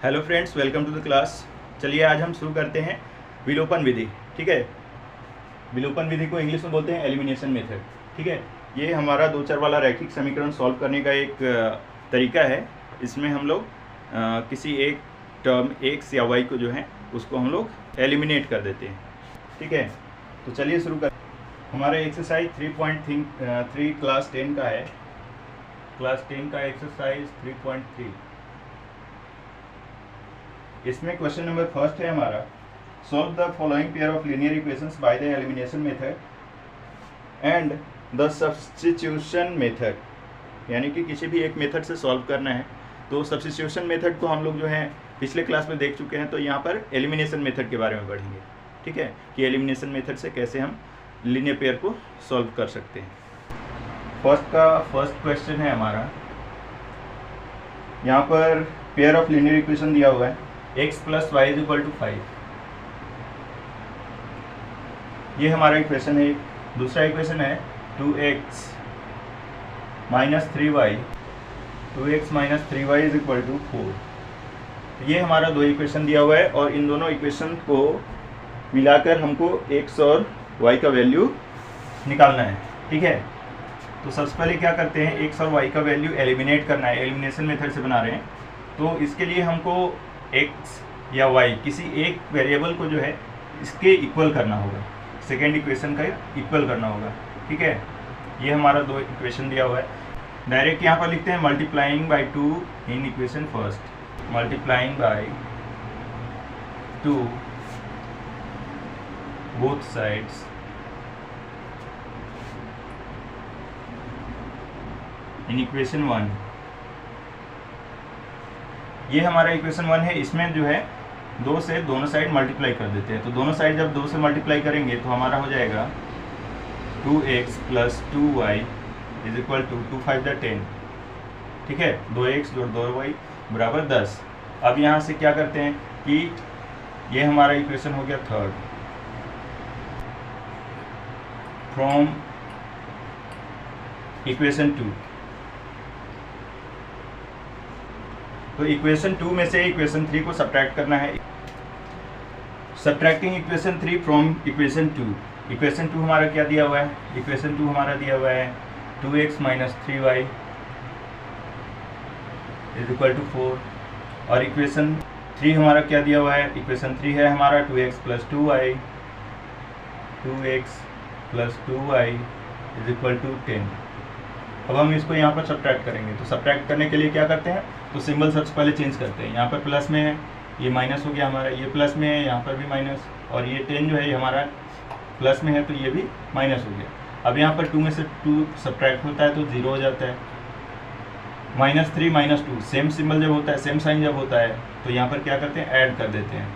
Hello friends, welcome to the class. चलिए आज हम शुरू करते हैं विलोपन विधि। ठीक है, विलोपन विधि को इंग्लिश में बोलते हैं एलिमिनेशन मेथड। ठीक है, ये हमारा दो चर वाला रैखिक समीकरण सॉल्व करने का एक तरीका है। इसमें हम लोग किसी एक टर्म एक्स या वाई को जो है उसको हम लोग एलिमिनेट कर देते हैं। ठीक है, तो चलिए शुरू कर। हमारा एक्सरसाइज 3.3 क्लास 10 का है। क्लास 10 का एक्सरसाइज 3.3। इसमें क्वेश्चन नंबर फर्स्ट है हमारा, solve the following pair of linear equations by the elimination method and the substitution method. यानी कि किसी भी एक मेथड से सॉल्व करना है। तो सब्स्टिट्यूशन मेथड को हम लोग जो है पिछले क्लास में देख चुके हैं, तो यहाँ पर एलिमिनेशन मेथड के बारे में पढ़ेंगे। ठीक है, कि एलिमिनेशन मेथड से कैसे हम लीनियर पेयर को सॉल्व कर सकते हैं। फर्स्ट क्वेश्चन है हमारा, यहाँ पर पेयर ऑफ लीनियर इक्वेशन दिया हुआ है x plus y is equal to 5। ये हमारा इक्वेशन है। दूसरा इक्वेशन है 2x minus 3y, 2x minus 3y is equal to 4। ये हमारा दो इक्वेशन दिया हुआ है और इन दोनों इक्वेशन को मिलाकर हमको x और y का वैल्यू निकालना है। ठीक है, तो सबसे पहले क्या करते हैं, x और y का वैल्यू एलिमिनेट करना है। एलिमिनेशन मेथड से बना रहे हैं, तो इसके लिए हमको x या y किसी एक वेरिएबल को जो है इसके इक्वल करना होगा, सेकेंड इक्वेशन का इक्वल करना होगा। ठीक है, ये हमारा दो इक्वेशन दिया हुआ है। डायरेक्ट यहाँ पर लिखते हैं multiplying by 2 in equation first, multiplying by 2 both sides in equation 1। ये हमारा इक्वेशन 1 है। इसमें जो है 2 से दोनों साइड मल्टीप्लाई कर देते हैं। तो दोनों साइड जब 2 से मल्टीप्लाई करेंगे तो हमारा हो जाएगा 2x plus 2y is equal to 2 5 the 10। ठीक है, 2x जोड़ 2y बराबर 10। अब यहाँ से क्या करते हैं कि ये हमारा इक्वेशन हो गया थर्ड। फ्रॉम इक्वेशन 2, तो इक्वेशन 2 में से इक्वेशन 3 को सब्ट्रैक्ट करना है। Subtracting equation 3 from equation 2। Equation 2 हमारा क्या दिया हुआ है, इक्वेशन 2 हमारा दिया हुआ है 2x minus 3y is equal to 4। और इक्वेशन 3 हमारा क्या दिया हुआ है, इक्वेशन 3 है हमारा 2x plus 2y, 2x plus 2y is equal to 10। अब हम इसको यहाँ पर सब्ट्रैक्ट करेंगे। तो सब्ट्रैक्ट करने के लिए क्या करते हैं, तो सिंबल सबसे पहले चेंज करते हैं। यहाँ पर प्लस में है, ये माइनस हो गया हमारा, ये प्लस में है, यहाँ पर भी माइनस, और ये 10 जो है ये हमारा प्लस में है तो ये भी माइनस हो गया। अब यहाँ पर 2 में से 2 सब्ट्रैक्ट होता है तो 0 हो जाता है। माइनस 3 माइनस 2 सेम सिंबल जब होता है, सेम साइन जब होता है तो यहाँ पर क्या करते हैं, ऐड कर देते हैं,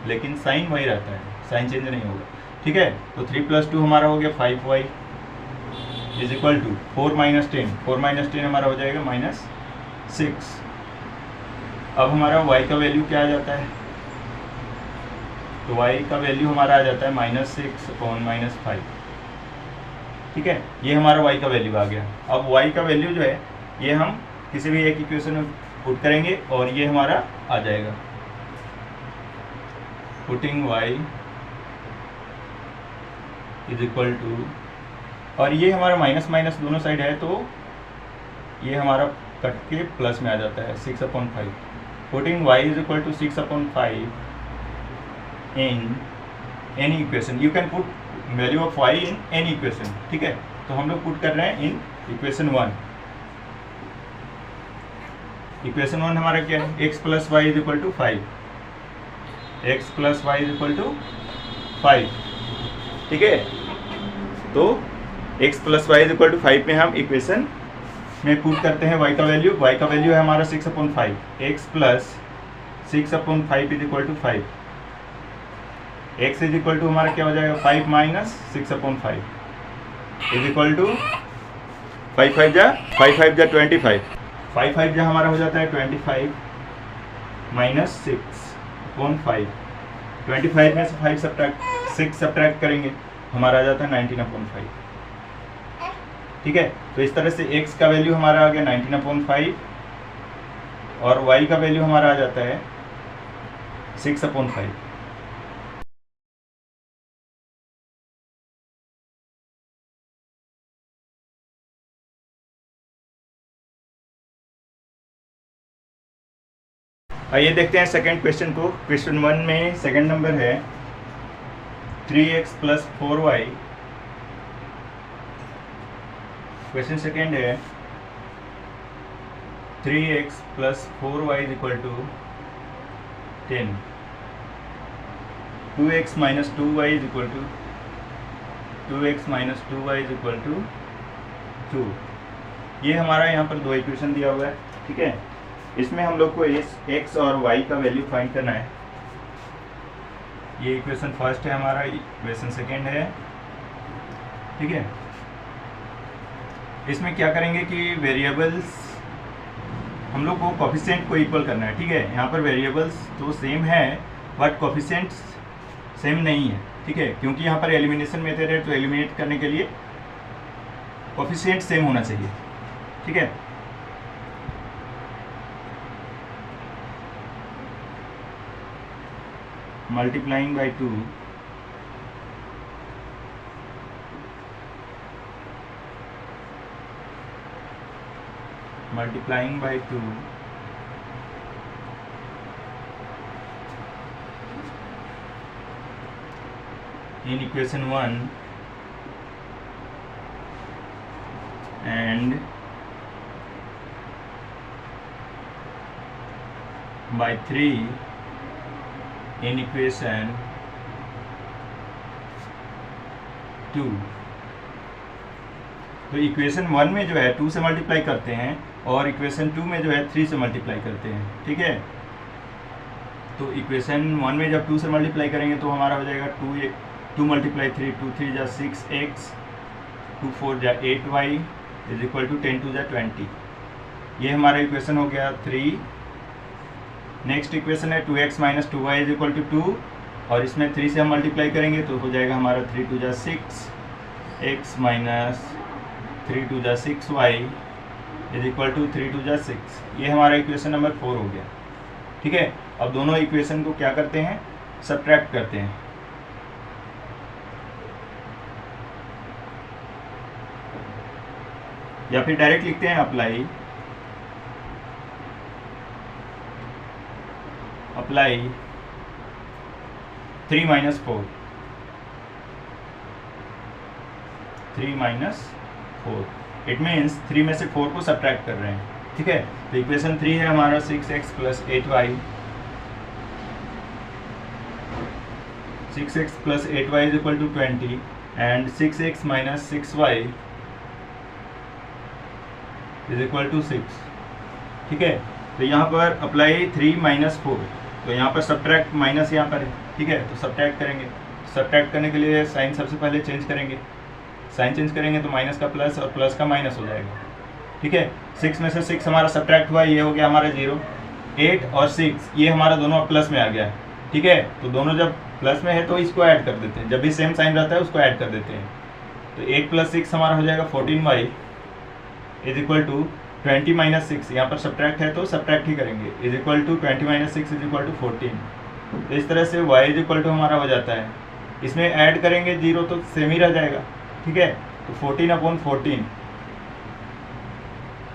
लेकिन साइन वही रहता है, साइन चेंज नहीं होगा। ठीक है, तो 3 प्लस 2 हमारा हो गया 5y is equal to 4 minus 10, 4 minus 10 हमारा हो जाएगा -6। अब हमारा y का वैल्यू क्या आ जाता है, तो y का वैल्यू हमारा आ जाता है -6 अपॉन -5। ठीक है, ये हमारा y का वैल्यू आ गया। अब y का वैल्यू जो है ये हम किसी भी एक इक्वेशन में पुट करेंगे और ये हमारा आ जाएगा। Putting y is equal to, और ये हमारा माइनस माइनस दोनों साइड है तो ये हमारा कट के प्लस में आ जाता है 6/5। Putting y is equal to 6/5 in any equation. You can put value of y in any equation. ठीक है, तो हम लोग पुट कर रहे हैं इन इक्वेशन 1। इक्वेशन 1 हमारा क्या है, x plus y is equal to 5, x plus y is equal to 5। ठीक है, तो x plus y is equal to 5 में हम इक्वेशन में पुट करते हैं y का वैल्यू। y का वैल्यू है हमारा 6/5, x plus 6/5 is equal to 5। x is equal to हमारा क्या हो जाएगा, 5 माइनस 6/5 इज इक्वल टू 5 5 जा 25, 5 5 जा हमारा हो जाता है 25 माइनस 6/5। 25 में से 6 सब्ट्रैक्ट करेंगे, हमारा आ जाता है 19/5। ठीक है, तो इस तरह से x का वैल्यू हमारा आ गया 19/5 और y का वैल्यू हमारा आ जाता है 6/5। आइए देखते हैं सेकंड क्वेश्चन को। क्वेश्चन 1 में सेकंड नंबर है 3x + 4y। क्वेश्चन सेकंड है 3x + 4y = 10। 2x - 2y = 2। ये हमारा यहाँ पर दो इक्वेशन दिया हुआ है, ठीक है। इसमें हम लोग को इस x और y का वैल्यू फाइंड करना है। ये इक्वेशन फर्स्ट है हमारा, इक्वेशन सेकंड है, ठीक है। इसमें क्या करेंगे कि वेरिएबल्स हम लोग को कोफिशिएंट को इक्वल करना है, ठीक है। यहाँ पर वेरिएबल्स तो सेम है बट कोफिशिएंट्स सेम नहीं है, ठीक है, क्योंकि यहाँ पर एलिमिनेशन मेथड है, तो एलिमिनेट करने के लिए कोफिशिएंट सेम होना चाहिए, ठीक है। Multiplying by 2 in equation 1 and by 3 in equation 2। तो इक्वेशन 1 में जो है 2 से मल्टीप्लाई करते हैं और इक्वेशन 2 में जो है 3 से मल्टीप्लाई करते हैं, ठीक है। तो इक्वेशन 1 में जब 2 से मल्टीप्लाई करेंगे तो हमारा हो जाएगा 2 × 3 2 3 = 6x 2 4 = 8y = 10 2 = 20। ये हमारा इक्वेशन हो गया 3। नेक्स्ट इक्वेशन है 2x - 2y = 2 और इसमें 3 से हम मल्टीप्लाई करेंगे तो हो जाएगा हमारा 3 2 = 6 x - 3 2 = 6y = 3 2 = 6। ये हमारा इक्वेशन नंबर 4 हो गया, ठीक है। अब दोनों इक्वेशन को क्या करते हैं, सब्ट्रैक्ट करते हैं। या फिर डायरेक्ट लिखते हैं अप्लाई 3 - 4 इट मीन्स 3 में से 4 को सब्ट्रैक्ट कर रहे हैं, ठीक है। तो इक्वेशन 3 है हमारा 6x + 8y = 20 and 6x - 6y = 6, ठीक है। तो यहाँ पर अप्लाई 3 - 4, तो यहाँ पर सब्ट्रैक्ट माइनस यहाँ पर है, ठीक है। तो सब्ट्रैक्ट करेंगे, सब्ट्रैक्ट करने के लिए साइन सबसे पहले चेंज करेंगे। साइन चेंज करेंगे तो माइनस का प्लस और प्लस का माइनस हो जाएगा, ठीक है। 6 में से 6 हमारा सब्ट्रैक्ट हुआ, ये हो गया हमारा 0। 8 और 6 ये हमारा दोनों प्लस में आ गया है, ठीक है। तो दोनों जब प्लस में है तो इसको ऐड कर देते हैं, जब भी सेम साइन रहता है उसको ऐड कर देते हैं। तो 8 + 6 हमारा हो जाएगा 14y = 20 - 6, यहाँ पर सब्ट्रैक्ट है तो सब्ट्रैक्ट ही करेंगे, = 20 - 6 = 14। तो इस तरह से y = हमारा हो जाता है। इसमें ऐड करेंगे 0 तो सेम ही रह जाएगा, ठीक है। तो 14/14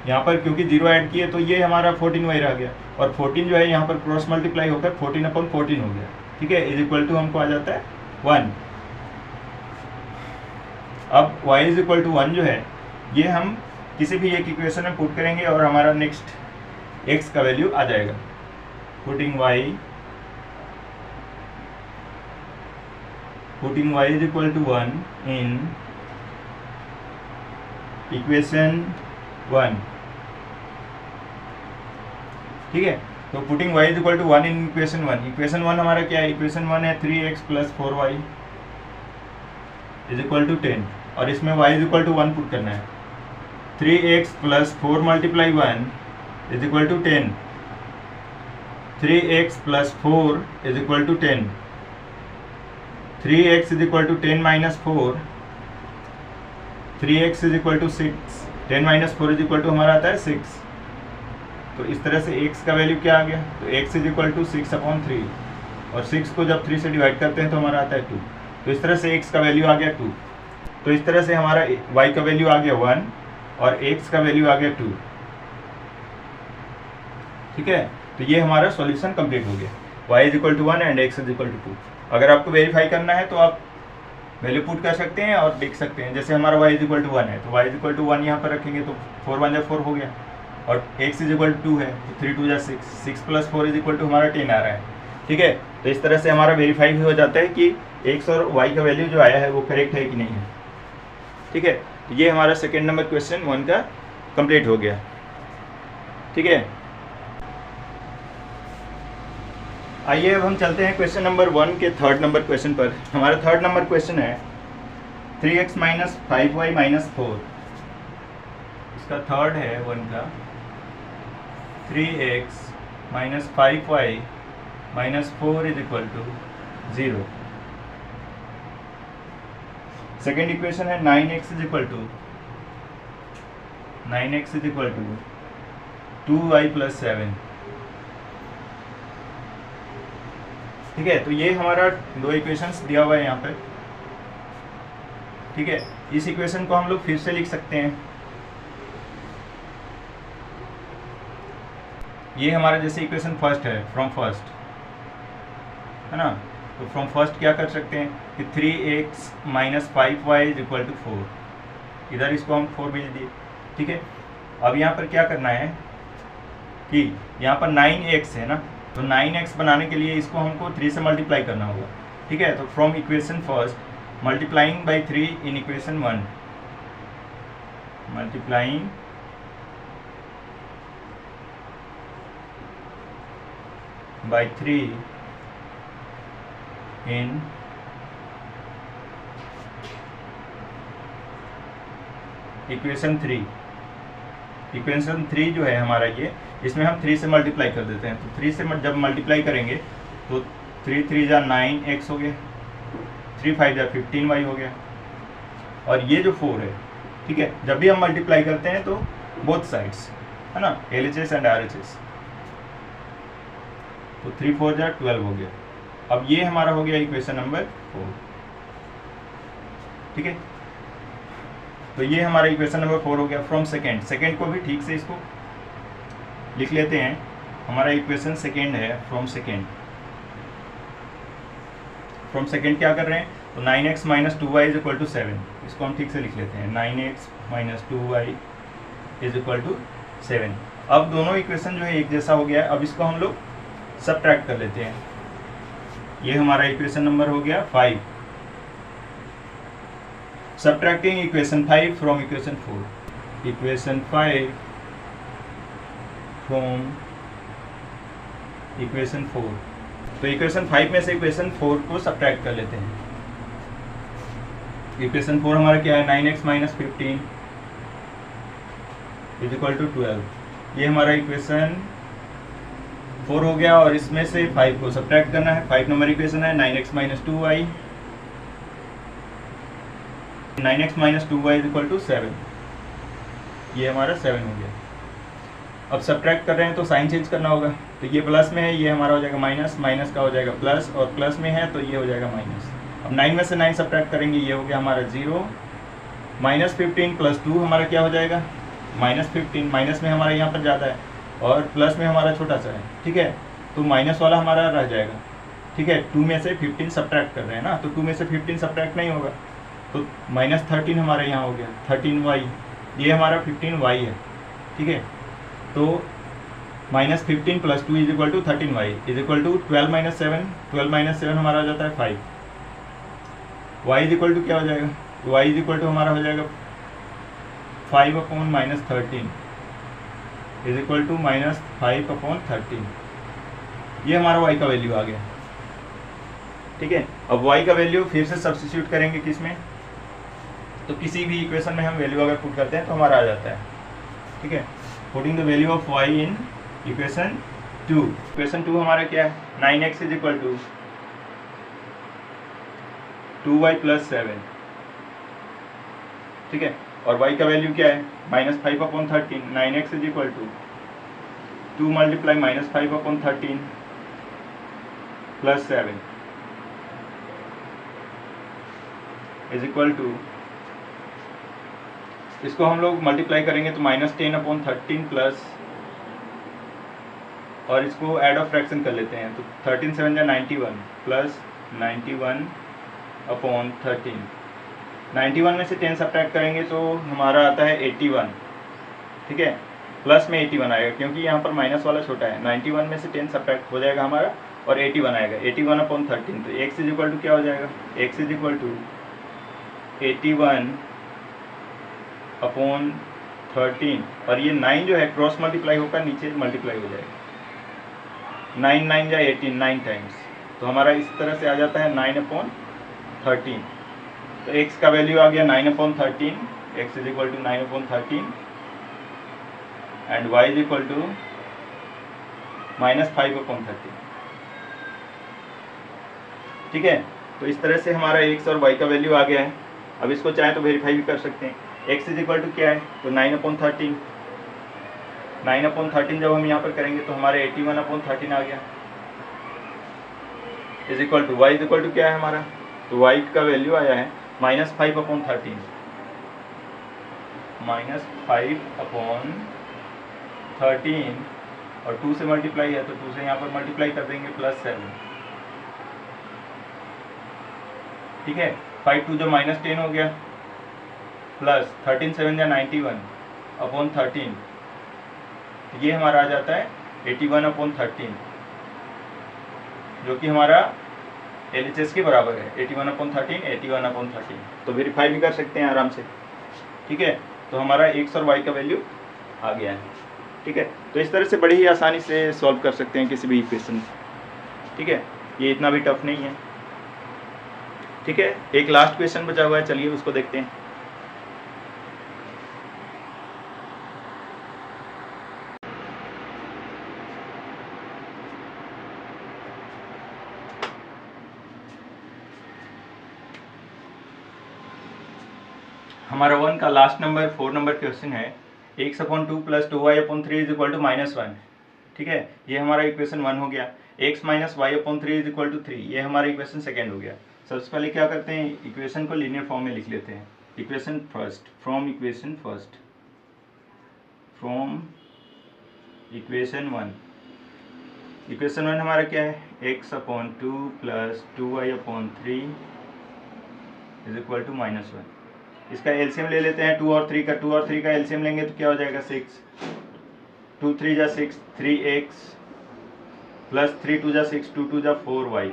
यहाँ पर क्योंकि 0 ऐड किए तो ये हमारा 14y रह गया, और 14 जो है यहाँ पर क्रॉस मल्टीप्लाई होकर 14/14 हो गया, ठीक है। = हमको आ जाता है 1। अब y = 1 जो है ये हम किसी भी एक इक्वेशन में पुट करेंगे और हमारा नेक्स्ट x का वैल्यू आ जाएगा। पुटिंग y = 1 इन इक्वेशन 1, ठीक है। तो putting y = 1 in equation 1। Equation 1 हमारा क्या है, इक्वेशन 1 है 3x + 4y = 10 और इसमें y = 1 पुट करना है। 3x + 4 × 1 = 10। 3x + 4 = 10। 3x = 10 - 4, 3x = 6। 10 - 4 = हमारा आता है 6। तो इस तरह से x का वैल्यू क्या आ गया, तो x = 6/3। और 6 को जब 3 से डिवाइड करते हैं तो हमारा आता है 2। तो इस तरह से x का वैल्यू आ गया 2। तो इस तरह से हमारा y का वैल्यू आ गया 1 और x का वैल्यू आ गया 2। ठीक है, तो ये हमारा सॉल्यूशन कंप्लीट हो गया। y is equal to 1 and x is equal to 2। अगर आपको वेरीफाई करना है तो आप वैल्यू पुट कर सकते हैं और देख सकते हैं। जैसे हमारा y इज इक्वल टू 1 है तो y इज इक्वल टू 1 यहाँ पर रखेंगे तो 4 1 जा 4 हो गया, और x इज इक्वल टू 2 है तो 3 2 जा 6, 6 प्लस 4 इज इक्वल टू हमारा 10 आ रहा है। ठीक है, तो इस तरह से हमारा वेरीफाई भी हो जाता है कि x और y का वैल्यू जो आया है वो करेक्ट है कि नहीं है। ठीक है, तो ये हमारा सेकेंड नंबर क्वेश्चन 1 का कंप्लीट हो गया। ठीक है, आइए अब हम चलते हैं क्वेश्चन नंबर 1 के थर्ड नंबर क्वेश्चन पर। हमारा थर्ड नंबर क्वेश्चन है 3x माइनस 5y माइनस 4। इसका थर्ड है 1 का 3x minus 5y minus 4 is equal to 0। Second equation है 9x is equal to 2y plus 7। ठीक है, तो ये हमारा दो इक्वेशंस दिया हुआ है यहाँ पे। ठीक है, इस इक्वेशन को हम लोग फिर से लिख सकते हैं। ये हमारा जैसे इक्वेशन फर्स्ट है, फ्रॉम फर्स्ट है ना, तो फ्रॉम फर्स्ट क्या कर सकते हैं कि 3x minus 5y is equal to 4। इधर इसको हम 4 भेज दिए। ठीक है, अब यहाँ पर क्या करना है कि यहाँ पर 9x है ना, तो 9x बनाने के लिए इसको हमको 3 से मल्टीप्लाई करना होगा। ठीक है, तो from equation first multiplying by 3 in equation 1, multiplying by 3 in equation 3। Equation 3 जो है हमारा ये, इसमें हम 3 से मल्टीप्लाई कर देते हैं। तो 3 से जब मल्टीप्लाई करेंगे तो 3 3 जा 9x हो गया, 3 5 जा 15y हो गया, और ये जो 4 है। ठीक है, जब भी हम मल्टीप्लाई करते हैं तो बोथ साइड्स है ना, LHS एंड RHS, तो 3 4 जा 12 हो गया। अब ये हमारा हो गया इक्वेशन नंबर 4। ठीक है, तो ये हमारा इक्वेशन नंबर 4 हो गया। फ्रॉम सेकेंड को भी ठीक से इसको लिख लेते हैं। हमारा इक्वेशन सेकेंड है फ्रॉम सेकेंड क्या कर रहे हैं, तो 9x minus 2y is equal to 7। इसको हम ठीक से लिख लेते हैं, 9x minus 2y is equal to 7। अब दोनों इक्वेशन जो है एक जैसा हो गया है। अब इसको हम लोग सबट्रैक्ट कर लेते हैं। ये हमारा इक्वेशन नंबर हो गया 5। Subtracting equation 5 from equation 4। Equation 5 from equation 4। तो इक्वेशन 5 में से इक्वेशन 4 को सबट्रैक्ट कर लेते हैं। इक्वेशन 4 हमारा क्या है, 9x minus 15 is equal to 12। ये हमारा इक्वेशन 4 हो गया, और इसमें से 5 को सबट्रैक्ट करना है। 5 नंबर इक्वेशन है 9x minus 2y, 9x minus 2y is equal to 7। ये हमारा 7 हो गया। अब सबट्रैक्ट कर रहे हैं तो साइन चेंज करना होगा। तो ये प्लस में है, ये हमारा हो जाएगा माइनस, माइनस का हो जाएगा प्लस, और प्लस में है तो ये हो जाएगा माइनस। अब 9 में से 9 सबट्रैक्ट करेंगे, ये हो गया हमारा 0। माइनस 15 प्लस 2 हमारा क्या हो जाएगा, माइनस 15। माइनस में हमारा यहाँ पर ज़्यादा है और प्लस में हमारा छोटा सा है। ठीक है, तो माइनस वाला हमारा रह जाएगा। ठीक है, 2 में से 15 सबट्रैक्ट कर रहे हैं ना, तो 2 में से 15 सबट्रैक्ट नहीं होगा, तो माइनस 13 हमारे यहाँ हो गया, 13y। ये हमारा 15y है। ठीक है, तो minus 15 plus 2 is equal to 13y is equal to 12 minus 7। 12 minus 7 हमारा हो जाता है 5। y इज इक्वल टू क्या हो जाएगा, y इज इक्वल टू हमारा हो जाएगा 5 upon minus 13 is equal to minus 5 upon 13। ये हमारा y का वैल्यू आ गया। ठीक है, अब y का वैल्यू फिर से सब्स्टिट्यूट करेंगे किस में, तो किसी भी इक्वेशन में हम वैल्यू अगर पुट करते हैं तो हमारा आ जाता है। ठीक है, putting the value of y in equation 2। Equation 2 हमारा क्या है, 9x is equal to 2y plus 7। ठीक है, और y का वैल्यू क्या है, minus 5 upon 13। 9x is equal to 2 multiply minus 5 upon 13 plus 7 is equal to, इसको हम लोग मल्टीप्लाई करेंगे तो -10/13 प्लस, और इसको ऐड ऑफ फ्रैक्शन कर लेते हैं तो 13 7 या 91 प्लस 91/13। 91 में से 10 सब्ट्रैक्ट करेंगे तो हमारा आता है 81, ठीक है। प्लस में 81 आएगा क्योंकि यहाँ पर माइनस वाला छोटा है। 91 में से 10 सब्ट्रैक्ट हो जाएगा हमारा और 81 आएगा। 81/13 तो x इज इक्वल टू क्या हो जाएगा, x इज इक्वल टू 81/13, और ये 9 जो है क्रॉस मल्टीप्लाई होकर नीचे मल्टीप्लाई हो जाएगा। 9 9 या 18, 9 टाइम्स, तो हमारा इस तरह से आ जाता है 9/13। तो x का वैल्यू आ गया 9/13, x is equal to 9/13 and y is equal to -5/13, ठीक है। तो इस तरह से हमारा x और y का वैल्यु आ गया है। अब इसको चाहे तो वेरीफाई भी कर सकते हैं। x इज इक्वल टू क्या है, तो 9/13, 9/13 जब हम यहाँ पर करेंगे तो हमारे 81/13 आ गया, is equal to y is equal to क्या है हमारा, तो y का वैल्यू आया है -5/13, -5/13 और 2 से मल्टीप्लाई है तो 2 से यहाँ पर मल्टीप्लाई कर देंगे +7, ठीक है। 5 2 जो -10 हो गया प्लस 13 7 या 91/13, ये हमारा आ जाता है 81/13, जो कि हमारा LHS के बराबर है। 81/13 81/13, तो वेरीफाई भी कर सकते हैं आराम से, ठीक है। तो हमारा x और y का वैल्यू आ गया है, ठीक है। तो इस तरह से बड़ी ही आसानी से सॉल्व कर सकते हैं किसी भी इक्वेशन, ठीक है। ये इतना भी टफ नहीं है, ठीक है। एक लास्ट क्वेश्चन बचा हुआ है, चलिए उसको देखते हैं। हमारा 1 का लास्ट नंबर 4 नंबर क्वेश्चन है, x/2 + 2y/3 is equal to -1, ठीक है। ये हमारा इक्वेशन 1 हो गया। x - y/3 is equal to 3, ये हमारा इक्वेशन सेकेंड हो गया। सबसे पहले क्या करते हैं, इक्वेशन को लीनियर फॉर्म में लिख लेते हैं। Equation first, from equation 1। Equation 1 हमारा क्या है, x/2 + 2y/3 is equal to -1। इसका एलसीएम ले लेते हैं 2 और 3 का। 2 और 3 का एलसीएम लेंगे तो क्या हो जाएगा 6, 2 3 जा 6, 3x प्लस 3 2 जा 6, 2 2 जा 4y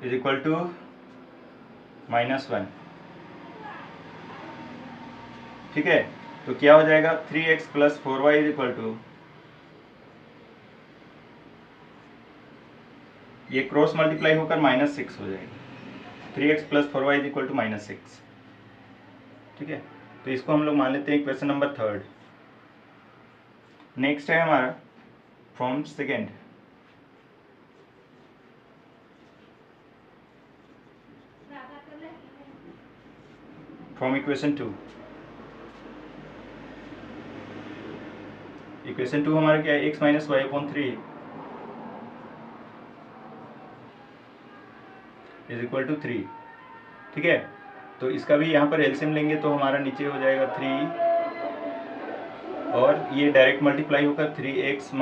इज इक्वल टू -1, ठीक है। तो क्या हो जाएगा 3x + 4y is equal to, ये क्रॉस मल्टीप्लाई होकर -6 हो जाएगा। 3x + 4y is equal to -6, ठीक है। तो इसको हम लोग मान लेते हैं इक्वेशन नंबर 3। नेक्स्ट है हमारा from second, from equation 2। Equation 2 हमारा क्या है, x - y/3 is equal to 3, ठीक है। तो इसका भी यहाँ पर एलसीएम लेंगे तो हमारा नीचे हो जाएगा 3, और ये डायरेक्ट मल्टीप्लाई होकर 3x -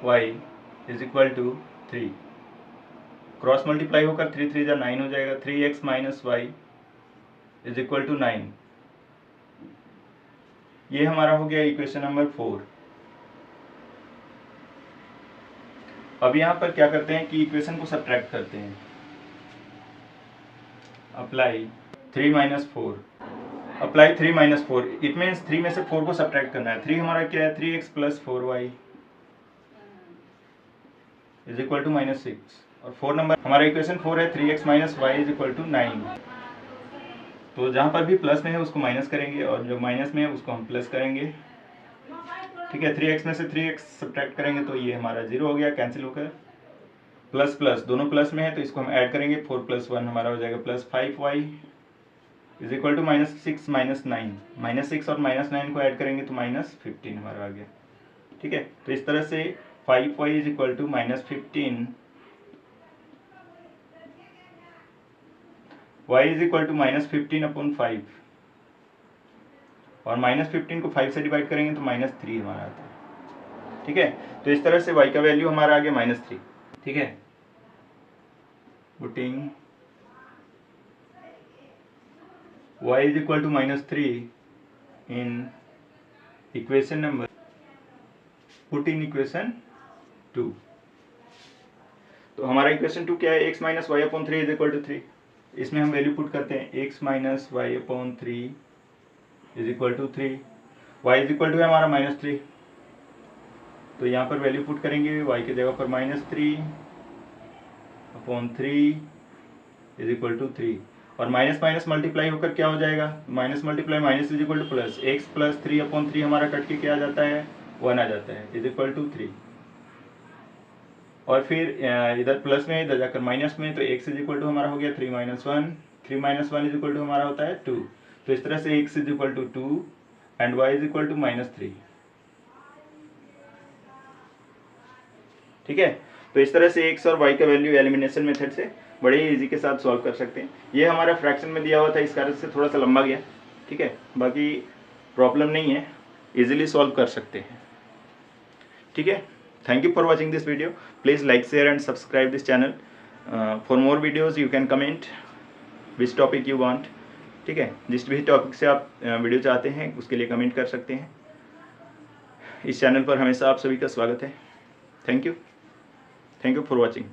y is equal to 3, cross multiply होकर 3 3 जा 9 हो जाएगा। 3x - y is equal to 9, ये हमारा हो गया इक्वेशन नंबर 4। अब यहाँ पर क्या करते हैं कि इक्वेशन को सब्ट्रैक्ट करते हैं। अप्लाई 3 - 4, अप्लाई 3 - 4, इट मीन्स 3 में से 4 को सब्ट्रैक्ट करना है। 3 हमारा क्या है, 3x + 4y is equal to -6, और 4 नंबर हमारा इक्वेशन 4 है, 3x - y is equal to 9। तो जहाँ पर भी प्लस में है उसको माइनस करेंगे, और जो माइनस में है उसको हम प्लस करेंगे, ठीक है। 3x में से 3x सब्ट्रैक्ट करेंगे तो ये हमारा 0 हो गया, कैंसिल होकर। प्लस प्लस दोनों प्लस में है तो इसको हम ऐड करेंगे, 4 + 1 हमारा हो जाएगा +5y इज इक्वल टू -6 - 9, -6 और -9 को ऐड करेंगे तो -15 हमारा आ गया, ठीक है। तो इस तरह से 5y is equal to -15, y is equal to -15/5, और -15 को 5 से डिवाइड करेंगे तो -3 हमारा आता है। ठीक है, तो इस तरह से y का वैल्यू हमारा आ गया -3। ठीक है, putting y is equal to -3 in equation number, put in equation 2। तो हमारा इक्वेशन 2 क्या है, x - y/3 is equal to 3। इसमें हम वैल्यू पुट करते हैं, x - y/3 is equal to 3, y is equal to है हमारा -3, तो यहाँ पर वैल्यू पुट करेंगे y की जगह पर -3/3 इज इक्वल टू 3, और माइनस माइनस मल्टीप्लाई होकर क्या हो जाएगा, minus multiply minus is equal two plus, x plus 3/3 हमारा कट के क्या आ जाता है, 1 आ जाता है, इज इक्वल टू 3। और फिर इधर प्लस में इधर जाकर माइनस में, तो x इज इक्वल टू हमारा हो गया 3 - 1, 3 - 1 इज इक्वल टू हमारा होता है 2। तो इस तरह से x is equal to 2 and y is equal to -3। ठीक है, तो इस तरह से x और y का वैल्यू एलिमिनेशन मेथड से बड़े ही इजी के साथ सॉल्व कर सकते हैं। ये हमारा फ्रैक्शन में दिया हुआ था, इस कारण से थोड़ा सा लंबा गया। ठीक है, बाकी प्रॉब्लम नहीं है, इजीली सॉल्व कर सकते हैं। ठीक है, thank you for watching this video. Please like, share and subscribe this channel. For more videos you can comment which topic you want. ठीक है, जिस भी टॉपिक से आप वीडियो चाहते हैं उसके लिए कमेंट कर सकते हैं। इस चैनल पर हमेशा आप सभी का स्वागत है। Thank you for watching.